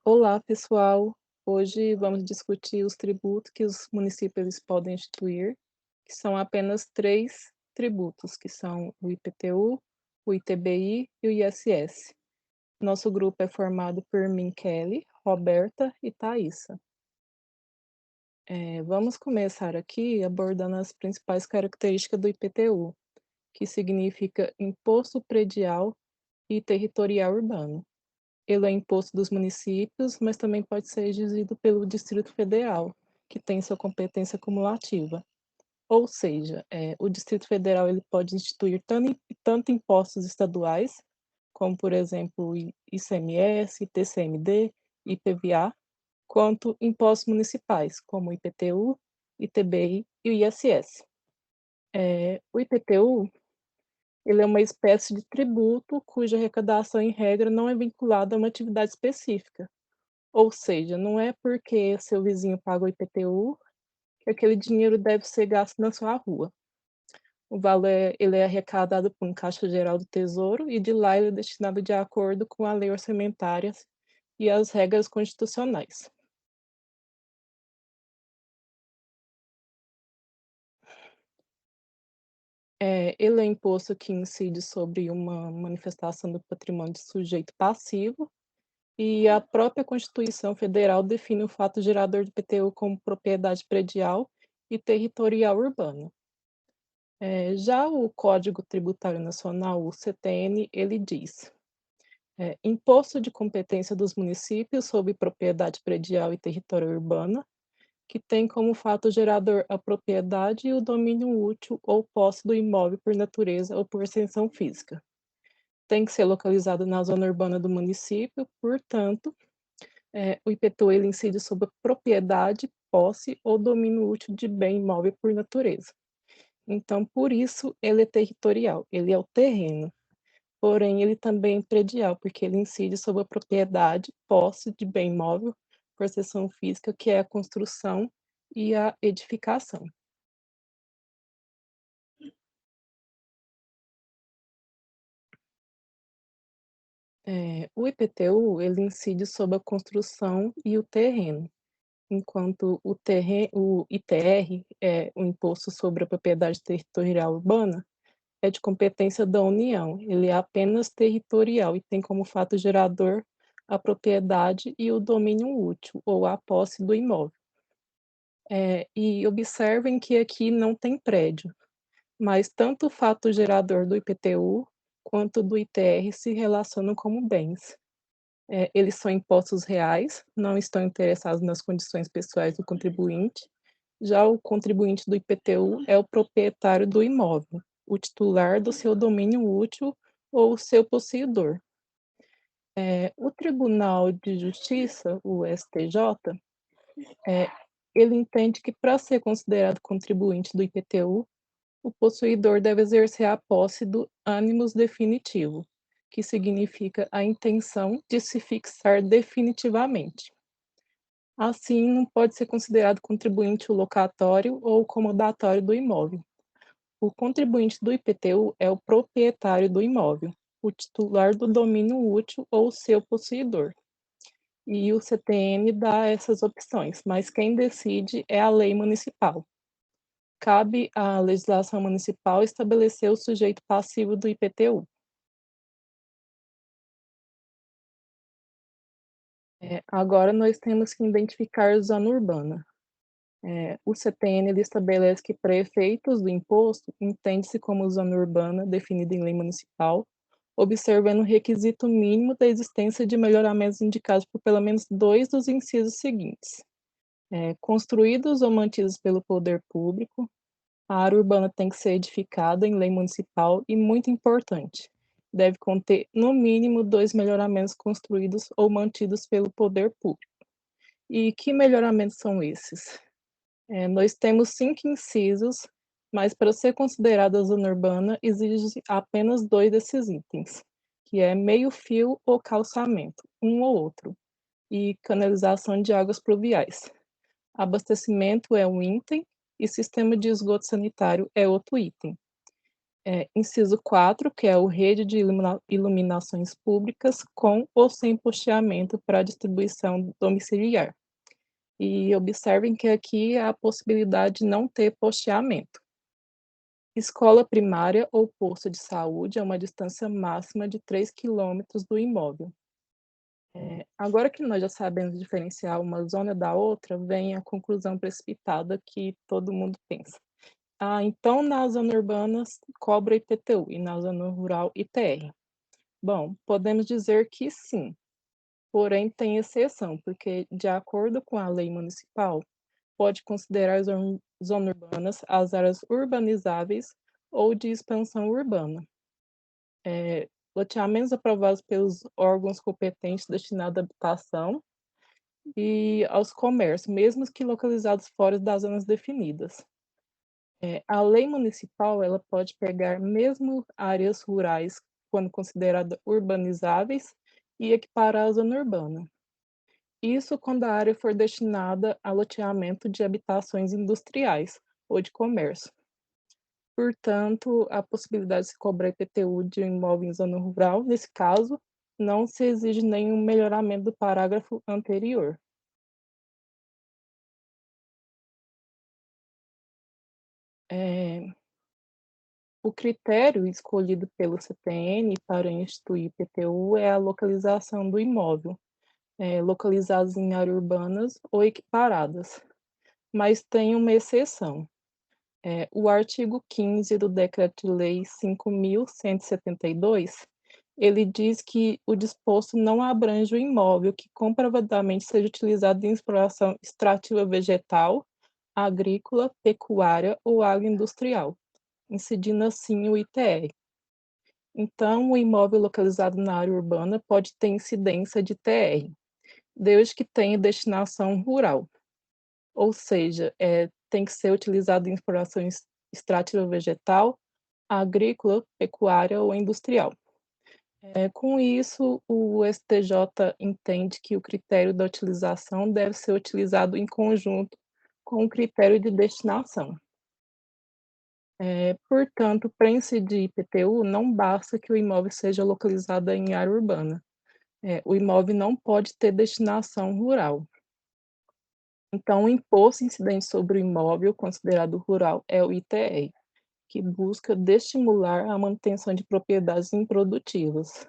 Olá, pessoal. Hoje vamos discutir os tributos que os municípios podem instituir, que são apenas 3 tributos, que são o IPTU, o ITBI e o ISS. Nosso grupo é formado por mim, Kelly, Roberta e Thaisa. Vamos começar aqui abordando as principais características do IPTU, que significa Imposto Predial e Territorial Urbano. Ele é imposto dos municípios, mas também pode ser exigido pelo Distrito Federal, que tem sua competência cumulativa. Ou seja, o Distrito Federal ele pode instituir tanto impostos estaduais, como, por exemplo, o ICMS, TCMD, IPVA, quanto impostos municipais, como o IPTU, ITBI e o ISS. O IPTU ele é uma espécie de tributo cuja arrecadação, em regra, não é vinculada a uma atividade específica. Ou seja, não é porque seu vizinho paga o IPTU que aquele dinheiro deve ser gasto na sua rua. O valor ele é arrecadado por um Caixa Geral do Tesouro e de lá ele é destinado de acordo com a lei orçamentária e as regras constitucionais. Ele é imposto que incide sobre uma manifestação do patrimônio de sujeito passivo e a própria Constituição Federal define o fato gerador do IPTU como propriedade predial e territorial urbana. Já o Código Tributário Nacional, o CTN, ele diz: imposto de competência dos municípios sobre propriedade predial e território urbana, que tem como fato gerador a propriedade e o domínio útil ou posse do imóvel por natureza ou por extensão física. Tem que ser localizado na zona urbana do município, portanto, o IPTU ele incide sobre a propriedade, posse ou domínio útil de bem imóvel por natureza. Então, por isso, ele é territorial, ele é o terreno. Porém, ele também é predial, porque ele incide sobre a propriedade, posse de bem imóvel, por seção física, que é a construção e a edificação. O IPTU, ele incide sobre a construção e o terreno, enquanto o ITR, o Imposto sobre a Propriedade Territorial Urbana, é de competência da União, ele é apenas territorial e tem como fato gerador a propriedade e o domínio útil, ou a posse do imóvel. E observem que aqui não tem prédio, mas tanto o fato gerador do IPTU quanto do ITR se relacionam como bens. Eles são impostos reais, não estão interessados nas condições pessoais do contribuinte. Já o contribuinte do IPTU é o proprietário do imóvel, o titular do seu domínio útil ou o seu possuidor. O Tribunal de Justiça, o STJ, é, ele entende que para ser considerado contribuinte do IPTU, o possuidor deve exercer a posse do animus definitivo, que significa a intenção de se fixar definitivamente. Assim, não pode ser considerado contribuinte o locatório ou o comodatório do imóvel. O contribuinte do IPTU é o proprietário do imóvel, o titular do domínio útil ou seu possuidor. E o CTN dá essas opções, mas quem decide é a lei municipal. Cabe à legislação municipal estabelecer o sujeito passivo do IPTU. Agora nós temos que identificar zona urbana. O CTN ele estabelece que para efeitos do imposto, entende-se como zona urbana definida em lei municipal, observando o requisito mínimo da existência de melhoramentos indicados por pelo menos 2 dos incisos seguintes. Construídos ou mantidos pelo poder público, a área urbana tem que ser edificada em lei municipal e, muito importante, deve conter, no mínimo, 2 melhoramentos construídos ou mantidos pelo poder público. E que melhoramentos são esses? Nós temos 5 incisos, mas para ser considerada zona urbana, exige apenas 2 desses itens, que é meio-fio ou calçamento, um ou outro, e canalização de águas pluviais. Abastecimento é um item e sistema de esgoto sanitário é outro item. Inciso 4, que é o rede de iluminações públicas com ou sem posteamento para distribuição domiciliar. E observem que aqui há a possibilidade de não ter posteamento. Escola primária ou posto de saúde a uma distância máxima de 3 quilômetros do imóvel. Agora que nós já sabemos diferenciar uma zona da outra, vem a conclusão precipitada que todo mundo pensa. Ah, então na zona urbana cobra IPTU e na zona rural ITR. Bom, podemos dizer que sim, porém tem exceção, porque de acordo com a lei municipal, pode considerar zonas urbanas as áreas urbanizáveis ou de expansão urbana. Loteamentos aprovados pelos órgãos competentes destinados à habitação e aos comércios, mesmo que localizados fora das zonas definidas. A lei municipal ela pode pegar mesmo áreas rurais, quando consideradas urbanizáveis, e equiparar à zona urbana. Isso quando a área for destinada a loteamento de habitações industriais ou de comércio. Portanto, a possibilidade de se cobrar IPTU de um imóvel em zona rural, nesse caso, não se exige nenhum melhoramento do parágrafo anterior. O critério escolhido pelo CTN para instituir IPTU é a localização do imóvel, localizados em áreas urbanas ou equiparadas, mas tem uma exceção. O artigo 15 do Decreto-Lei 5.172, ele diz que o disposto não abrange o imóvel que comprovadamente seja utilizado em exploração extrativa vegetal, agrícola, pecuária ou agroindustrial, incidindo assim o ITR. Então, o imóvel localizado na área urbana pode ter incidência de TR, desde que tenha destinação rural, ou seja, tem que ser utilizado em exploração extrativa vegetal, agrícola, pecuária ou industrial. Com isso, o STJ entende que o critério da utilização deve ser utilizado em conjunto com o critério de destinação. Portanto, para incidir IPTU, não basta que o imóvel seja localizado em área urbana. O imóvel não pode ter destinação rural. Então, o imposto incidente sobre o imóvel considerado rural é o ITR, que busca desestimular a manutenção de propriedades improdutivas.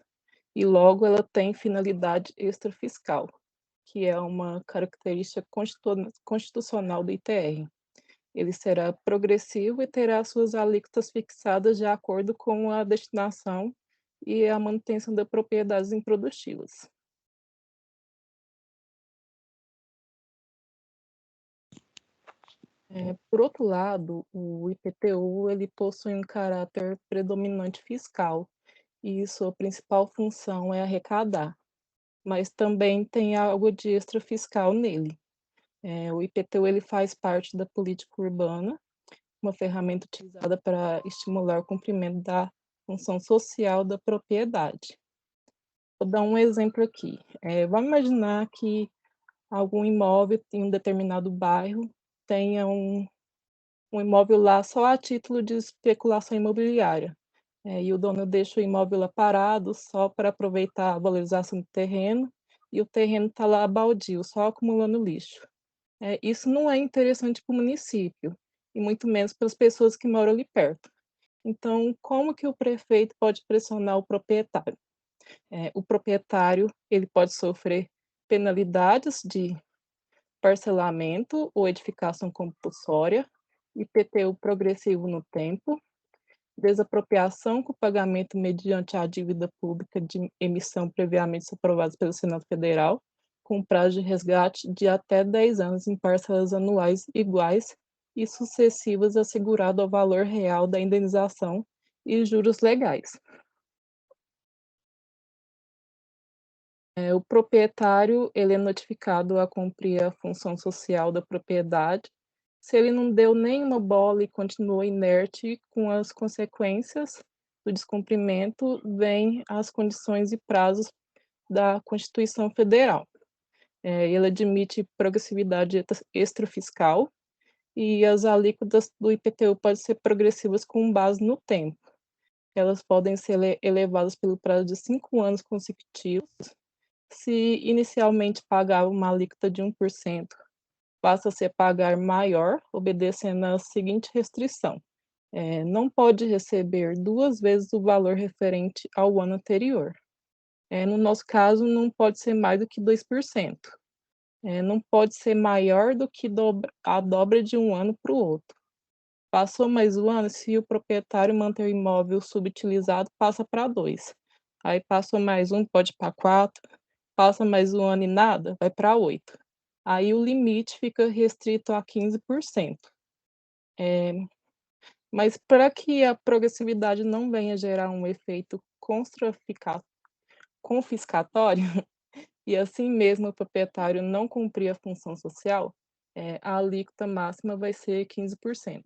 E logo ela tem finalidade extrafiscal, que é uma característica constitucional do ITR. Ele será progressivo e terá suas alíquotas fixadas de acordo com a destinação e a manutenção de propriedades improdutivas. Por outro lado, o IPTU ele possui um caráter predominante fiscal e sua principal função é arrecadar, mas também tem algo de extrafiscal nele. O IPTU ele faz parte da política urbana, uma ferramenta utilizada para estimular o cumprimento da função social da propriedade. Vou dar um exemplo aqui. Vamos imaginar que algum imóvel em um determinado bairro tenha um imóvel lá só a título de especulação imobiliária. E o dono deixa o imóvel lá parado só para aproveitar a valorização do terreno, e o terreno está lá baldio, só acumulando lixo. Isso não é interessante para o município, e muito menos para as pessoas que moram ali perto. Então, como que o prefeito pode pressionar o proprietário? O proprietário ele pode sofrer penalidades de parcelamento ou edificação compulsória, IPTU progressivo no tempo, desapropriação com pagamento mediante a dívida pública de emissão previamente aprovados pelo Senado Federal, com prazo de resgate de até 10 anos em parcelas anuais iguais e sucessivas assegurado ao valor real da indenização e juros legais. O proprietário ele é notificado a cumprir a função social da propriedade. Se ele não deu nenhuma bola e continuou inerte, com as consequências do descumprimento, vêm as condições e prazos da Constituição Federal. Ele admite progressividade extrafiscal e as alíquotas do IPTU podem ser progressivas com base no tempo. elas podem ser elevadas pelo prazo de 5 anos consecutivos. Se inicialmente pagava uma alíquota de 1%, passa-se a pagar maior, obedecendo a seguinte restrição: não pode receber 2 vezes o valor referente ao ano anterior. No nosso caso, não pode ser mais do que 2%. Não pode ser maior do que a dobra de um ano para o outro. Passou mais um ano, se o proprietário manter o imóvel subutilizado, passa para 2. Aí passou mais um, pode ir para 4. Passa mais um ano e nada, vai para 8. Aí o limite fica restrito a 15%. Mas para que a progressividade não venha gerar um efeito confiscatório, e assim mesmo o proprietário não cumprir a função social, a alíquota máxima vai ser 15%.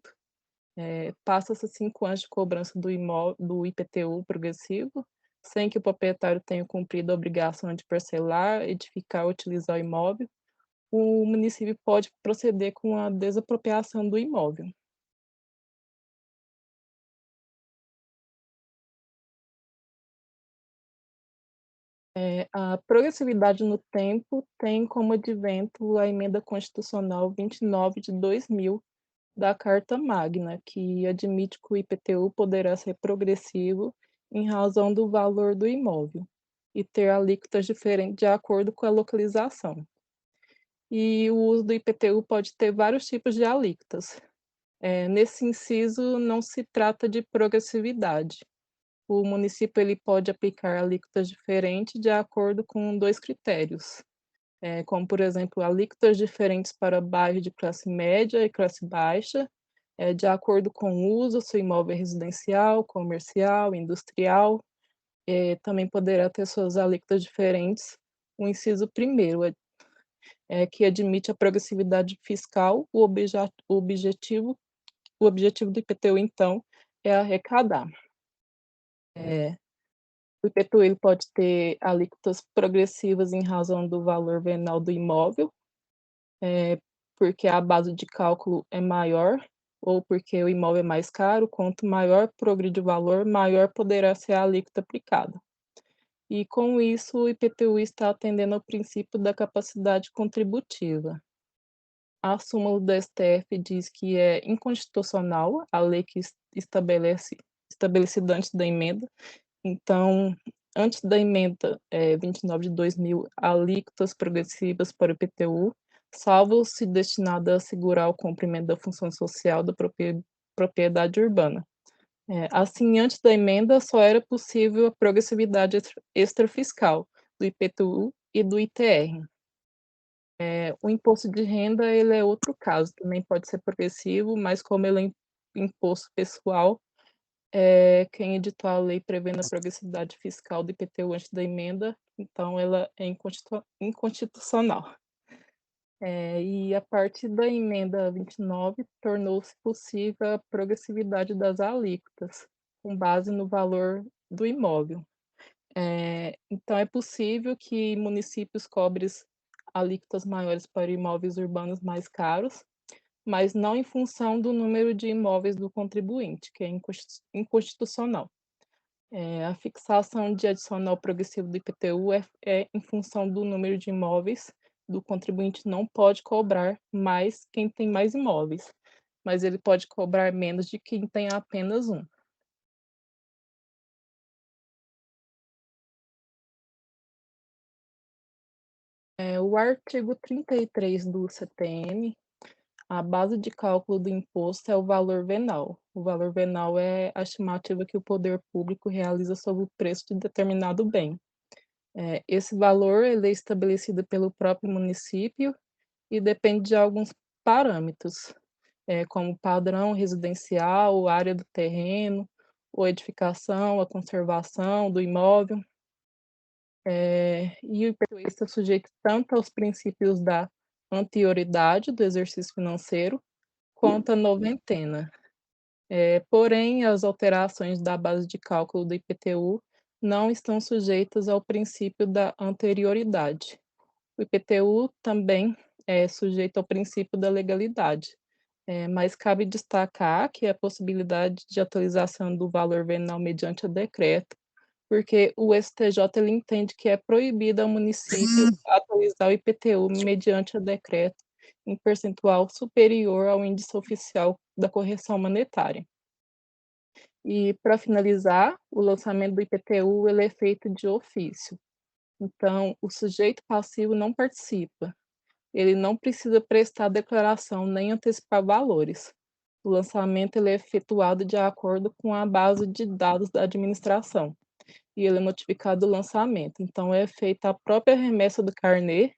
Passa-se 5 anos de cobrança do IPTU progressivo, sem que o proprietário tenha cumprido a obrigação de parcelar, edificar ou utilizar o imóvel, o município pode proceder com a desapropriação do imóvel. A progressividade no tempo tem como advento a Emenda Constitucional 29 de 2000 da Carta Magna, que admite que o IPTU poderá ser progressivo em razão do valor do imóvel e ter alíquotas diferentes de acordo com a localização. E o uso do IPTU pode ter vários tipos de alíquotas. Nesse inciso, não se trata de progressividade. O município ele pode aplicar alíquotas diferentes de acordo com 2 critérios, como, por exemplo, alíquotas diferentes para bairro de classe média e classe baixa, de acordo com o uso, se o imóvel é residencial, comercial, industrial. Também poderá ter suas alíquotas diferentes. O inciso primeiro que admite a progressividade fiscal. O objetivo do IPTU, então, é arrecadar. O IPTU ele pode ter alíquotas progressivas em razão do valor venal do imóvel, porque a base de cálculo é maior, ou porque o imóvel é mais caro. Quanto maior progride o valor, maior poderá ser a alíquota aplicada. E com isso, o IPTU está atendendo ao princípio da capacidade contributiva. A súmula do STF diz que é inconstitucional a lei que estabelecida antes da emenda. Então, antes da emenda 29 de 2000, alíquotas progressivas para o IPTU, salvo se destinada a assegurar o cumprimento da função social da propriedade urbana. Assim, antes da emenda, só era possível a progressividade extrafiscal do IPTU e do ITR. O imposto de renda, ele é outro caso, também pode ser progressivo, mas como ele é imposto pessoal, quem editou a lei prevendo a progressividade fiscal do IPTU antes da emenda, então ela é inconstitucional. E a partir da emenda 29, tornou-se possível a progressividade das alíquotas, com base no valor do imóvel. Então, é possível que municípios cobrem alíquotas maiores para imóveis urbanos mais caros, mas não em função do número de imóveis do contribuinte, que é inconstitucional. A fixação de adicional progressivo do IPTU é em função do número de imóveis do contribuinte. Não pode cobrar mais quem tem mais imóveis, mas ele pode cobrar menos de quem tem apenas um. O artigo 33 do CTN, a base de cálculo do imposto é o valor venal. O valor venal é a estimativa que o poder público realiza sobre o preço de determinado bem. Esse valor ele é estabelecido pelo próprio município e depende de alguns parâmetros, como padrão residencial, área do terreno, ou edificação, a conservação do imóvel. E o IPTU está sujeito tanto aos princípios da anterioridade do exercício financeiro, quanto à noventena. Porém, as alterações da base de cálculo do IPTU não estão sujeitas ao princípio da anterioridade. O IPTU também é sujeito ao princípio da legalidade. Mas cabe destacar que a possibilidade de atualização do valor venal mediante o decreto, porque o STJ ele entende que é proibido ao município atualizar o IPTU mediante o decreto em percentual superior ao índice oficial da correção monetária. E, para finalizar, o lançamento do IPTU ele é feito de ofício. Então, o sujeito passivo não participa. Ele não precisa prestar declaração nem antecipar valores. O lançamento ele é efetuado de acordo com a base de dados da administração e ele é notificado do lançamento. Então, é feita a própria remessa do carnê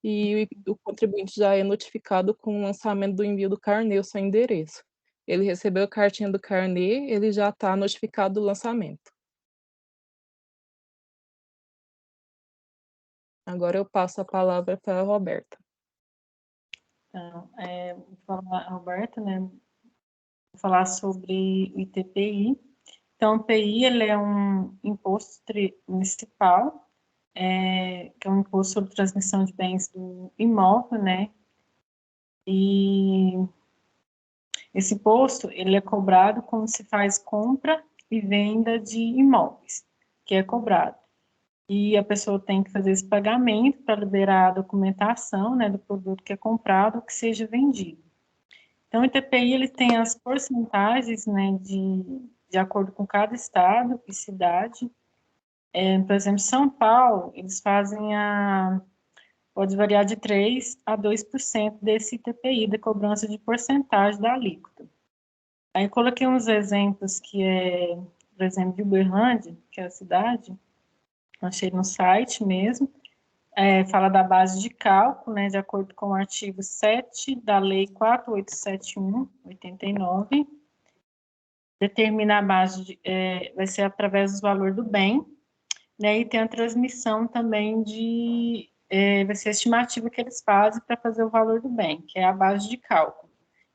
e o contribuinte já é notificado com o lançamento do envio do carnê, o seu endereço. Ele recebeu a cartinha do carnê, ele já está notificado do lançamento. Agora eu passo a palavra para a Roberta. Então, vou falar, Roberta, né? Vou falar sobre o ITPI. Então, o PI ele é um imposto municipal, que é um imposto sobre transmissão de bens do imóvel, né? E esse imposto ele é cobrado quando se faz compra e venda de imóveis, que é cobrado. E a pessoa tem que fazer esse pagamento para liberar a documentação, né, do produto que é comprado ou que seja vendido. Então, o ITPI ele tem as porcentagens, né, de acordo com cada estado e cidade. Por exemplo, São Paulo, eles fazem pode variar de 3% a 2% desse ITPI, da cobrança de porcentagem da alíquota. Aí coloquei uns exemplos que por exemplo, de Uberlândia, que é a cidade, achei no site mesmo, fala da base de cálculo, né, de acordo com o artigo 7 da Lei 4871, 89, determina a base, vai ser através do valor do bem, né, e tem a transmissão também vai ser a estimativa que eles fazem para fazer o valor do bem, que é a base de cálculo.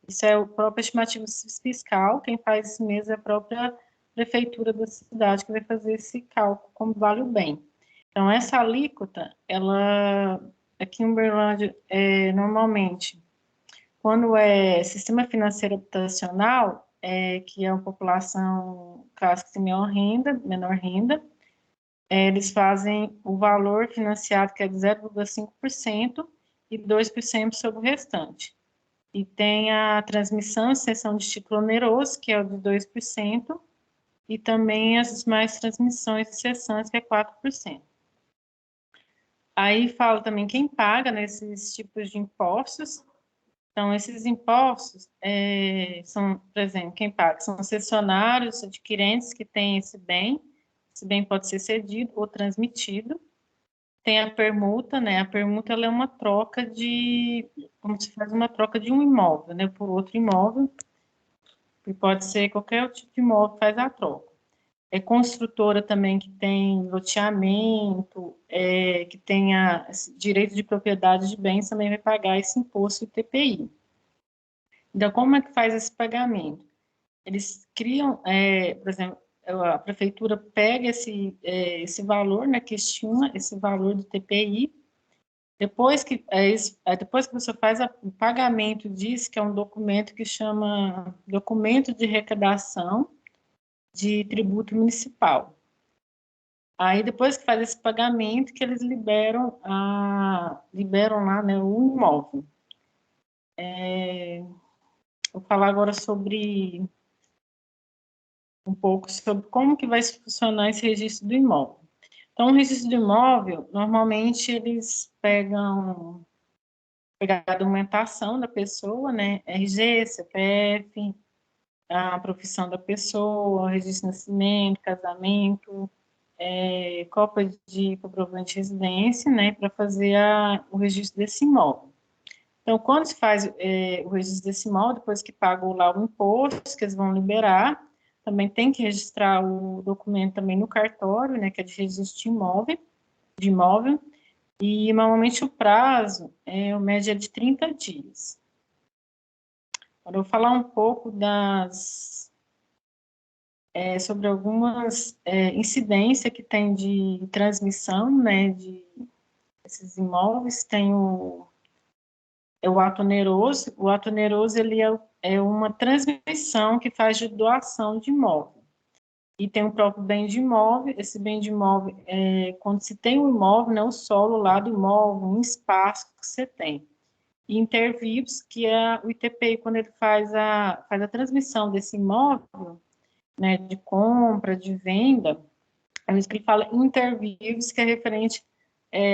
Isso é o próprio estimativo fiscal, quem faz isso mesmo é a própria prefeitura da cidade que vai fazer esse cálculo, como vale o bem. Então, essa alíquota, ela, aqui em Uberlândia, normalmente, quando é sistema financeiro habitacional, que é uma população clássica de menor renda, eles fazem o valor financiado, que é de 0,5%, e 2% sobre o restante. E tem a transmissão e cessão de título oneroso, que é o de 2%, e também as demais transmissões e cessões, que é 4%. Aí fala também quem paga nesses tipos de impostos. Então, esses impostos são, por exemplo, quem paga são cessionários, adquirentes que têm esse bem pode ser cedido ou transmitido. Tem a permuta, né? A permuta ela é uma troca como se faz uma troca de um imóvel, né, por outro imóvel, e pode ser qualquer tipo de imóvel que faz a troca. É construtora também que tem loteamento, que tenha direito de propriedade de bens, também vai pagar esse imposto ITPI. Então, como é que faz esse pagamento? Eles criam, por exemplo, a prefeitura pega esse valor, né, que estima esse valor do ITPI, depois que você faz o pagamento disso, que é um documento que chama documento de arrecadação de tributo municipal. Aí, depois que faz esse pagamento, que eles liberam lá, né, o imóvel. Vou falar agora um pouco sobre como que vai funcionar esse registro do imóvel. Então, o registro do imóvel, normalmente, eles pegar a documentação da pessoa, né, RG, CPF, a profissão da pessoa, o registro de nascimento, casamento, cópia de comprovante de residência, né, para fazer o registro desse imóvel. Então, quando se faz o registro desse imóvel, depois que pagou lá o imposto, que eles vão liberar, também tem que registrar o documento também no cartório, né, que é de registro de imóvel, e normalmente o prazo o média de 30 dias. Agora eu vou falar um pouco sobre algumas incidências que tem de transmissão, né, de esses imóveis. Tem o ato oneroso. O ato oneroso, ele é é uma transmissão que faz de doação de imóvel. E tem o próprio bem de imóvel. Esse bem de imóvel, quando se tem um imóvel, né, o solo lá do imóvel, um espaço que você tem. E intervivos, que é o ITPI, quando ele faz a transmissão desse imóvel, né, de compra, de venda, é isso que ele fala intervivos, que é referente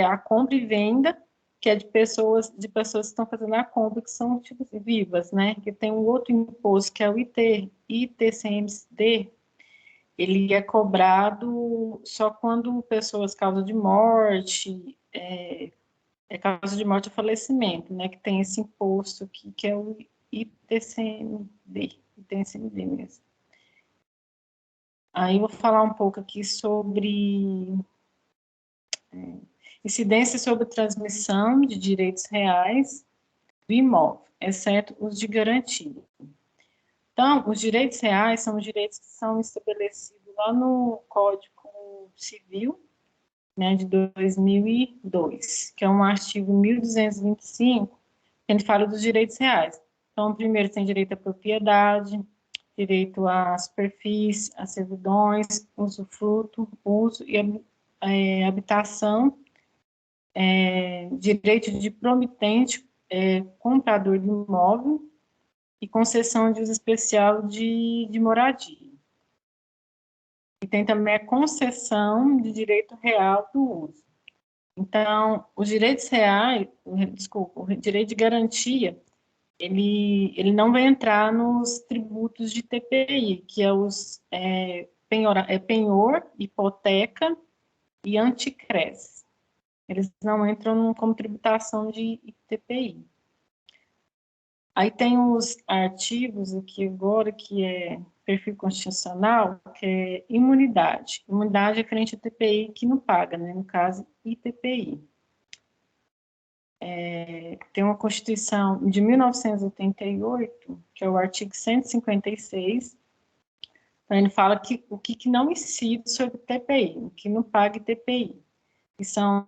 à compra e venda, que é de pessoas que estão fazendo a compra, que são tipo, vivas, né? Que tem um outro imposto, que é o ITCMD, ele é cobrado só quando pessoas causa de morte, causa de morte ou falecimento, né? Que tem esse imposto aqui, que é o ITCMD mesmo. Aí eu vou falar um pouco aqui sobre incidência sobre transmissão de direitos reais do imóvel, exceto os de garantia. Então, os direitos reais são os direitos que são estabelecidos lá no Código Civil, né, de 2002, que é um artigo 1225, que a gente fala dos direitos reais. Então, primeiro tem direito à propriedade, direito à superfície, a servidões, usufruto, uso e habitação, direito de promitente, comprador de imóvel e concessão de uso especial de moradia. E tem também a concessão de direito real do uso. Então, os direitos reais, o direito de garantia, ele não vai entrar nos tributos de TPI, que é os penhor, hipoteca e anticrés. Eles não entram como tributação de TPI. Aí tem os artigos aqui agora, que é perfil constitucional, que é imunidade. Imunidade é frente ao TPI que não paga, né? No caso, ITPI. Tem uma Constituição de 1988, que é o artigo 156, então ele fala que o que não incide sobre TPI, o que não paga TPI, que são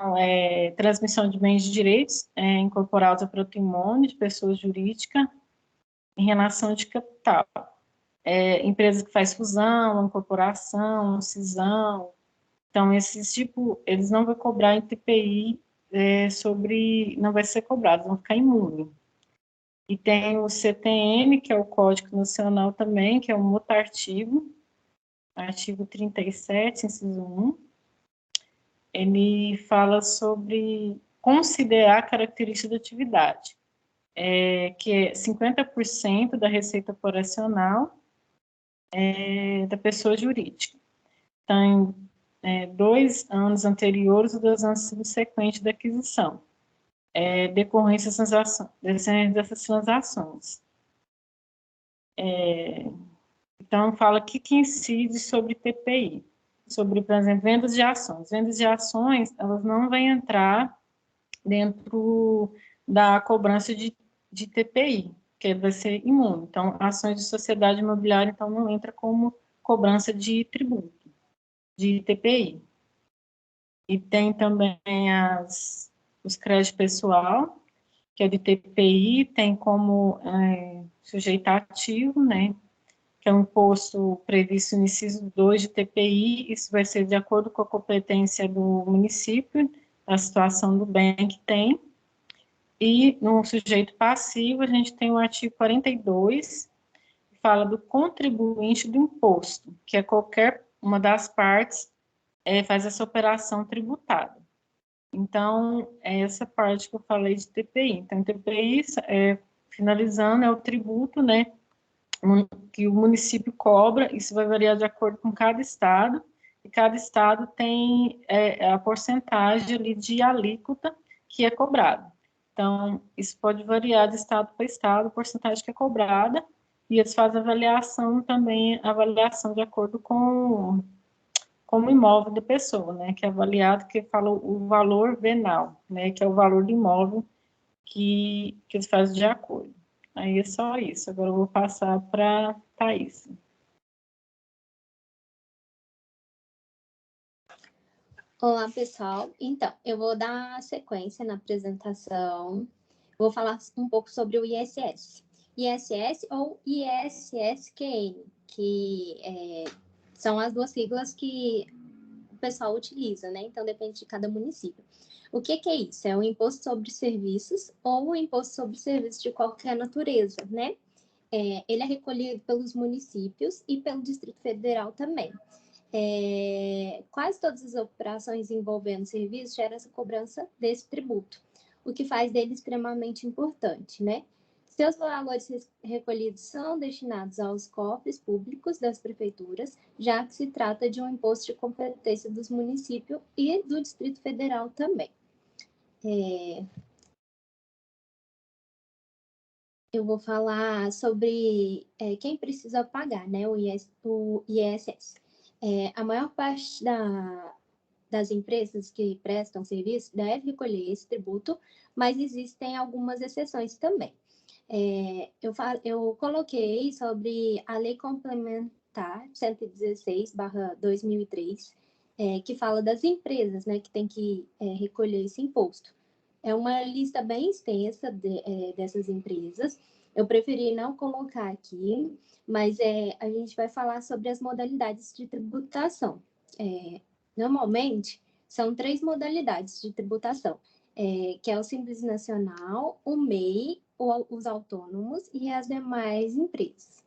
transmissão de bens de direitos incorporados ao patrimônio de pessoas jurídicas em relação de capital. Empresa que faz fusão, incorporação, cisão, então esses eles não vão cobrar em TPI não vai ser cobrado, vão ficar imunes. E tem o CTN, que é o Código Nacional também, que é um outro artigo 37, inciso 1. Ele fala sobre considerar característica da atividade, que é 50% da receita operacional da pessoa jurídica. Então, 2 anos anteriores ou 2 anos subsequentes da aquisição. Decorrência dessas transações. Então, fala aqui que incide sobre TPI, sobre, por exemplo, vendas de ações. Vendas de ações, elas não vão entrar dentro da cobrança de TPI, que vai ser imune. Então, ações de sociedade imobiliária, então, não entra como cobrança de tributo, de TPI. E tem também os créditos pessoal, que é de TPI, tem como sujeito ativo, né, que é um imposto previsto no inciso 2 de TPI, isso vai ser de acordo com a competência do município, a situação do bem que tem. E no sujeito passivo, a gente tem o artigo 42, que fala do contribuinte do imposto, que é qualquer uma das partes faz essa operação tributada. Então, é essa parte que eu falei de TPI. Então, TPI, finalizando, é o tributo, né, que o município cobra, isso vai variar de acordo com cada estado, e cada estado tem a porcentagem ali de alíquota que é cobrada. Então, isso pode variar de estado para estado, a porcentagem que é cobrada, e eles fazem avaliação também, avaliação de acordo com o imóvel da pessoa, né, que é avaliado, que fala o valor venal, né, que é o valor do imóvel que eles fazem de acordo. Aí é só isso. Agora eu vou passar para Thaís. Olá, pessoal. Então, eu vou dar sequência na apresentação. Vou falar um pouco sobre o ISS. ISS ou ISSQN, que são as duas siglas que o pessoal utiliza, né? Então, depende de cada município. O que é isso? É o imposto sobre serviços ou o imposto sobre serviços de qualquer natureza, né? Ele é recolhido pelos municípios e pelo Distrito Federal também. Quase todas as operações envolvendo serviços geram essa cobrança desse tributo, o que faz dele extremamente importante, né? Seus valores recolhidos são destinados aos cofres públicos das prefeituras, já que se trata de um imposto de competência dos municípios e do Distrito Federal também. Eu vou falar sobre quem precisa pagar, né, o ISS. A maior parte das empresas que prestam serviço deve recolher esse tributo, mas existem algumas exceções também. Eu coloquei sobre a Lei Complementar 116/2003, que fala das empresas, né, que tem que recolher esse imposto. É uma lista bem extensa dessas empresas. Eu preferi não colocar aqui, mas a gente vai falar sobre as modalidades de tributação. Normalmente, são 3 modalidades de tributação, que é o Simples Nacional, o MEI, os autônomos e as demais empresas.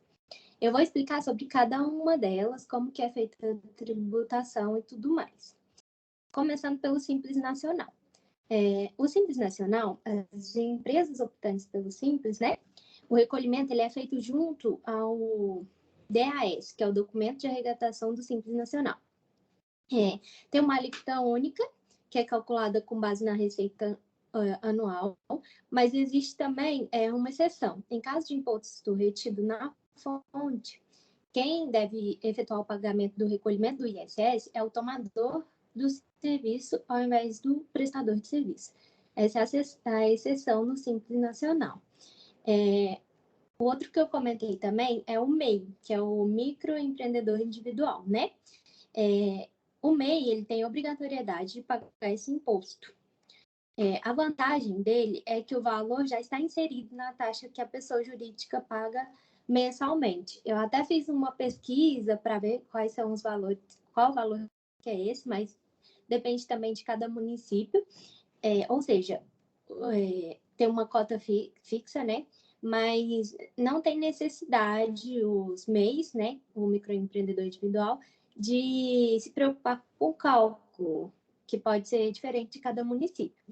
Eu vou explicar sobre cada uma delas, como que é feita a tributação e tudo mais. Começando pelo Simples Nacional. O Simples Nacional, as empresas optantes pelo Simples, né? O recolhimento ele é feito junto ao DAS, que é o Documento de Arrecadação do Simples Nacional. Tem uma alíquota única, que é calculada com base na receita anual, mas existe também uma exceção. Em caso de imposto retido na fonte, quem deve efetuar o pagamento do recolhimento do ISS é o tomador do serviço ao invés do prestador de serviço. Essa é a exceção no Simples Nacional. O outro que eu comentei também é o MEI, que é o microempreendedor individual, né? O MEI ele tem obrigatoriedade de pagar esse imposto. A vantagem dele é que o valor já está inserido na taxa que a pessoa jurídica paga mensalmente. Eu até fiz uma pesquisa para ver quais são os valores, qual o valor que é esse, mas depende também de cada município. Ou seja, tem uma cota fixa, né? Mas não tem necessidade os MEIs, né? O microempreendedor individual, de se preocupar com o cálculo, que pode ser diferente de cada município.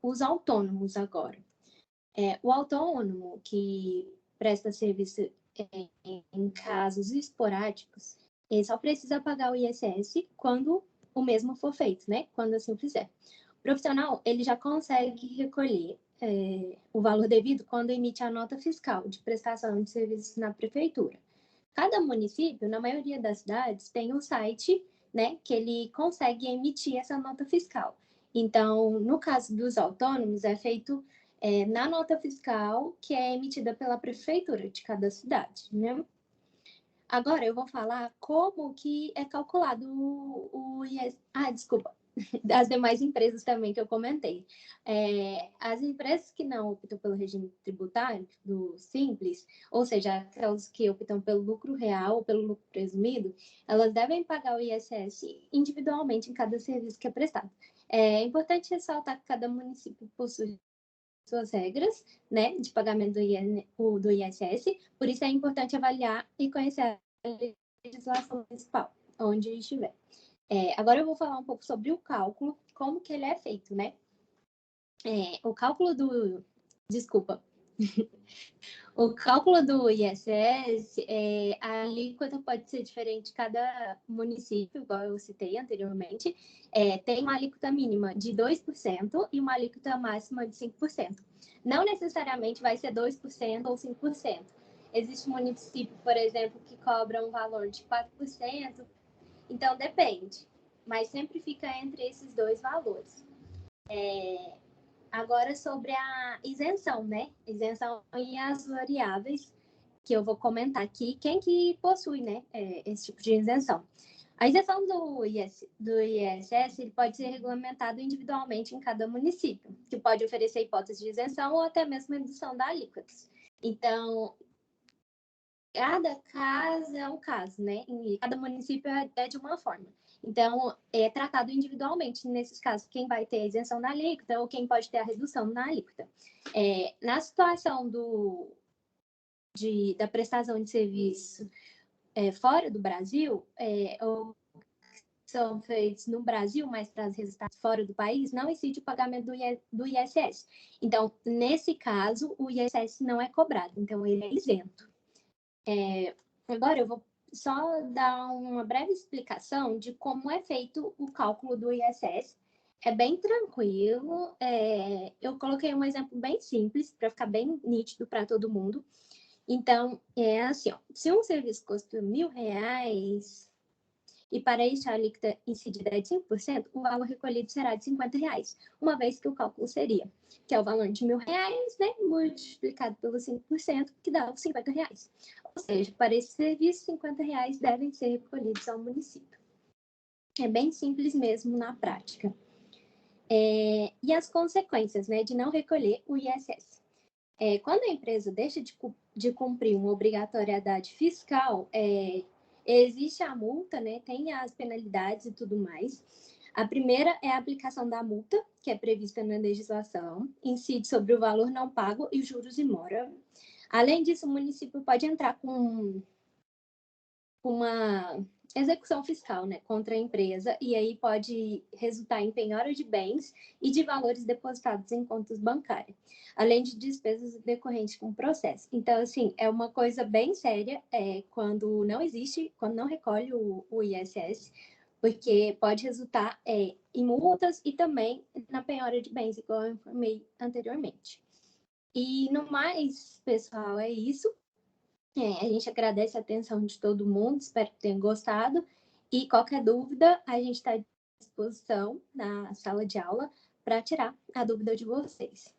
Os autônomos agora. O autônomo que presta serviço em casos esporádicos, ele só precisa pagar o ISS quando o mesmo for feito, né? Quando assim fizer. O profissional, ele já consegue recolher o valor devido quando emite a nota fiscal de prestação de serviços na prefeitura. Cada município, na maioria das cidades, tem um site, né, que ele consegue emitir essa nota fiscal. Então, no caso dos autônomos, é feito na nota fiscal que é emitida pela prefeitura de cada cidade, né? Agora, eu vou falar como que é calculado o ISS. Desculpa. Das demais empresas também que eu comentei. As empresas que não optam pelo regime tributário do Simples, ou seja, aquelas que optam pelo lucro real ou pelo lucro presumido, elas devem pagar o ISS individualmente em cada serviço que é prestado. É importante ressaltar que cada município possui suas regras, né, de pagamento do ISS, por isso é importante avaliar e conhecer a legislação municipal, onde estiver. Agora eu vou falar um pouco sobre o cálculo, como que ele é feito, né? O cálculo do... Desculpa. O cálculo do ISS, a alíquota pode ser diferente de cada município, igual eu citei anteriormente. Tem uma alíquota mínima de 2% e uma alíquota máxima de 5%. Não necessariamente vai ser 2% ou 5%. Existe município, por exemplo, que cobra um valor de 4%, então depende, mas sempre fica entre esses dois valores. Agora sobre a isenção, né? Isenção e as variáveis que eu vou comentar aqui. Quem que possui, né, esse tipo de isenção? A isenção do ISS ele pode ser regulamentado individualmente em cada município, que pode oferecer hipótese de isenção ou até mesmo redução da alíquota. Então, cada caso é um caso, né? E cada município é de uma forma. Então, é tratado individualmente, nesses casos, quem vai ter a isenção da alíquota ou quem pode ter a redução na alíquota. Na situação da prestação de serviço fora do Brasil, ou são feitos no Brasil, mas traz resultados fora do país, não incide o pagamento do ISS. Então, nesse caso, o ISS não é cobrado, então ele é isento. Agora eu vou só dar uma breve explicação de como é feito o cálculo do ISS. É bem tranquilo, eu coloquei um exemplo bem simples, para ficar bem nítido para todo mundo. Então, é assim, ó, se um serviço custa R$1.000 e para isso a alíquota incidida é de 5%, o valor recolhido será de R$50, uma vez que o cálculo seria, que é o valor de R$1.000, né, multiplicado pelo 5%, que dá os R$50. Ou seja, para esse serviço, R$50 devem ser recolhidos ao município. É bem simples mesmo na prática. E as consequências, né, de não recolher o ISS. Quando a empresa deixa de cumprir uma obrigatoriedade fiscal, existe a multa, né? Tem as penalidades e tudo mais. A primeira é a aplicação da multa, que é prevista na legislação, incide sobre o valor não pago e os juros e mora. Além disso, o município pode entrar com uma execução fiscal, né, contra a empresa, e aí pode resultar em penhora de bens e de valores depositados em contas bancárias, além de despesas decorrentes com o processo. Então, assim, é uma coisa bem séria quando não recolhe o ISS, porque pode resultar em multas e também na penhora de bens, igual eu informei anteriormente. E no mais, pessoal, é isso. A gente agradece a atenção de todo mundo, espero que tenham gostado. E qualquer dúvida, a gente está à disposição na sala de aula para tirar a dúvida de vocês.